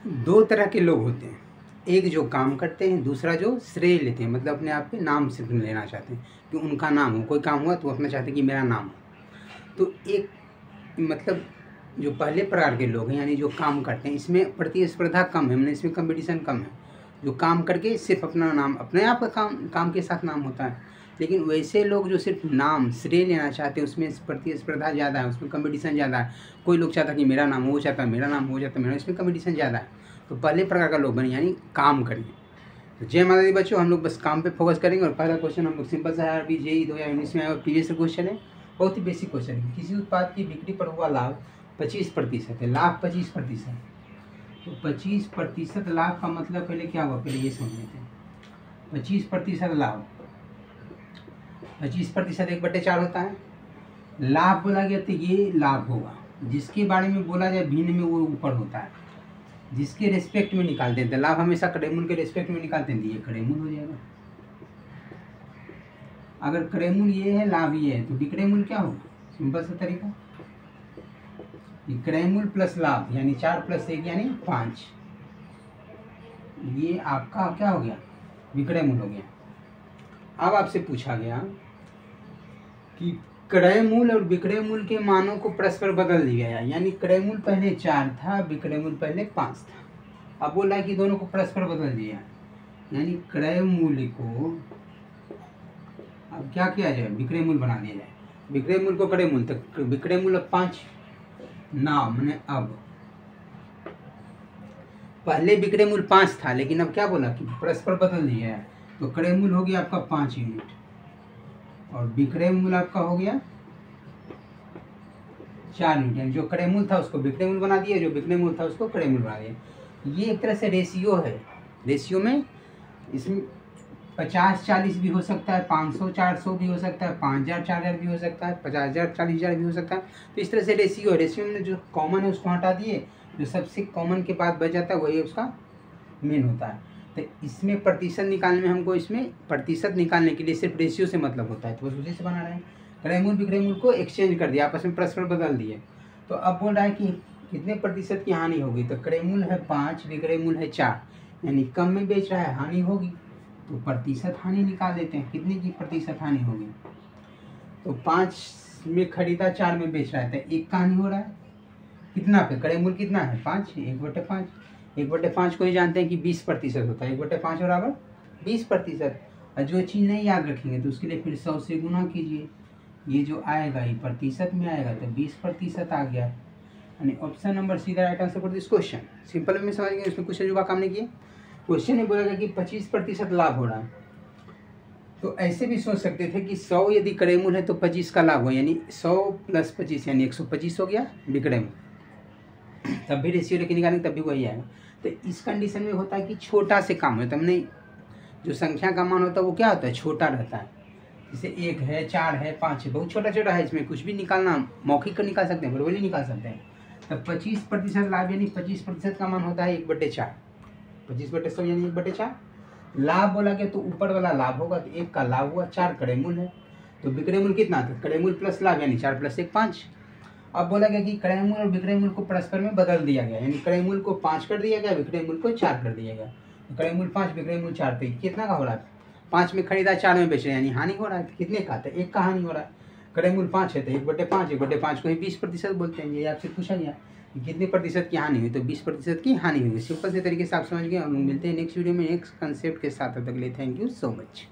दो तरह के लोग होते हैं, एक जो काम करते हैं, दूसरा जो श्रेय लेते हैं, मतलब अपने आप पे नाम सिर्फ लेना चाहते हैं कि उनका नाम हो। कोई काम हुआ तो अपना चाहते हैं कि मेरा नाम हो। तो एक मतलब जो पहले प्रकार के लोग हैं, यानी जो काम करते हैं, इसमें प्रतिस्पर्धा कम है, मतलब इसमें कंपटीशन कम है। जो काम करके सिर्फ अपना नाम, अपने आप का काम के साथ नाम होता है। लेकिन वैसे लोग जो सिर्फ नाम श्रेय लेना चाहते हैं, उसमें प्रतिस्पर्धा ज़्यादा है, उसमें कंपटीशन ज़्यादा है। कोई लोग चाहता है कि मेरा नाम हो, चाहता है मेरा नाम हो, जाता है मेरा, इसमें कंपटीशन ज़्यादा है। तो पहले प्रकार का लोग बने, यानी काम करिए। तो जय माता दी बच्चों, हम लोग बस काम पे फोकस करेंगे। और पहला क्वेश्चन हम लोग सिंपल सा है, अभी JEE 2019 में आया और प्रीवियस क्वेश्चन है, बहुत ही बेसिक क्वेश्चन है। किसी उत्पाद की बिक्री पर हुआ लाभ 25% है, लाभ 25%। तो 25% लाभ का मतलब पहले क्या हुआ, पहले ये समझ लेते हैं। 25% लाभ, 25% 1/4 होता है। लाभ बोला गया तो ये लाभ होगा जिसके बारे में बोला जाए भिन्न में, वो ऊपर होता है, जिसके रेस्पेक्ट में निकालते हैं। लाभ हमेशा कड़ेमूल के रेस्पेक्ट में निकालते हैं, ये कड़ेमूल हो जाएगा। अगर कड़ेमूल ये है, लाभ ये है, तो विक्रयमूल क्या होगा, सिंपल सा तरीका, विक्रयमूल प्लस लाभ, यानी 4 + 1 यानी 5। ये आपका क्या हो गया, विक्रयमूल हो गया। अब आपसे पूछा गया कि क्रयमूल और विक्रयमूल के मानों को परस्पर बदल दिया गया, यानी क्रयमूल पहले 4 था, विक्रयमूल पहले 5 था। अब बोला है कि दोनों को परस्पर बदल दिया, यानी क्रयमूल्य को अब क्या किया जाए, विक्रयमूल बना दिया जाए। विक्रयमूल को क्रयमूल, तो विक्रयमूल अब 5 ना, मैंने अब पहले विक्रयमूल 5 था, लेकिन अब क्या बोला कि परस्पर बदल दिया है। तो क्रयमूल हो गया आपका 5 यूनिट और विक्रयमूल आपका हो गया 4 यूनिट, यानी जो क्रयमूल था उसको विक्रयमूल बना दिया, जो विक्रयमूल था उसको क्रयमूल बना दिया। ये एक तरह से रेशियो है। रेशियो में इसमें 50-40 भी हो सकता है, 500-400 भी हो सकता है, 5000-4000 भी हो सकता है, 50000-40000 भी हो सकता है। तो इस तरह से रेशियो है। रेशियो में जो कॉमन है उसको हटा दिए, जो सबसे कॉमन के बाद बच जाता है वही उसका मेन होता है। तो इसमें प्रतिशत निकालने में हमको, इसमें प्रतिशत निकालने के लिए सिर्फ रेशियो से मतलब होता है, तो बस उसी से बना रहे हैं। क्रयमूल विक्रयमूल को एक्सचेंज कर दिया, आपस में परस्पर बदल दिए। तो अब बोल रहा है कि कितने प्रतिशत की हानि होगी, तो क्रयमूल है 5, विक्रयमूल है 4, यानी कम में बेच रहा है, हानि होगी। तो प्रतिशत हानि निकाल देते हैं, कितने की प्रतिशत हानि होगी। तो 5 में खरीदा, 4 में बेच रहा है, तो 1 का हानि हो रहा है। कितना पे, क्रयमूल कितना है 5, 1/5। 1/5 को ही जानते हैं कि 20% होता है, 1/5 बराबर 20%। और जो चीज़ नहीं याद रखेंगे तो उसके लिए फिर 100 से गुना कीजिए, ये जो आएगा ये प्रतिशत में आएगा, तो 20% आ गया। यानी ऑप्शन नंबर सीधा right answer for this question. Simple में समझ गए, इसमें कुछ अजूबा काम नहीं किए। क्वेश्चन ने बोला कि 25% लाभ हो रहा है, तो ऐसे भी सोच सकते थे कि 100 यदि क्रयमूल है तो 25 का लाभ हो, यानी 100 + 25 यानी 125 हो गया विक्रयमूल। तब भी रेशियो लेके निकालेंगे तब भी वही आएगा। तो इस कंडीशन में होता है कि छोटा से काम होता है, हमने जो संख्या का मान होता है वो क्या होता है, छोटा रहता है। जैसे 1 है, 4 है, 5 है, बहुत छोटा छोटा है, इसमें कुछ भी निकालना मौखिक का निकाल सकते हैं, वर्बली निकाल सकते हैं। तब 25% लाभ, यानी 25% का मान होता है 1/4, 25/100 यानी 1/4। लाभ बोला गया तो ऊपर वाला लाभ होगा, तो 1 का लाभ हुआ, 4 क्रयमूल है, तो विक्रयमूल कितना था, क्रयमूल प्लस लाभ, यानी 4 + 1 5। अब बोला गया कि क्रयमूल और विक्रयमूल को परस्पर में बदल दिया गया, यानी क्रयमूल को 5 कर दिया गया, विक्रयमूल को 4 कर दिया गया। तो क्रयमूल 5, विक्रयमूल 4, तो कितना का हो रहा है, 5 में खरीदा, 4 में बेच रहे, यानी हानि हो रहा है। कितने का, तो 1 का हानि हो रहा है। क्रयमूल 5 है तो 1/5, 1/5 को ही 20% बोलते हैं। ये आपसे पूछा गया कि कितने प्रतिशत की हानि हुई, तो 20% की हानि हुई। सिंपल से तरीके से आप समझ गए। हम लोग मिलते हैं नेक्स्ट वीडियो में नेक्स्ट कंसेप्ट के साथ। तब तक के लिए थैंक यू सो मच।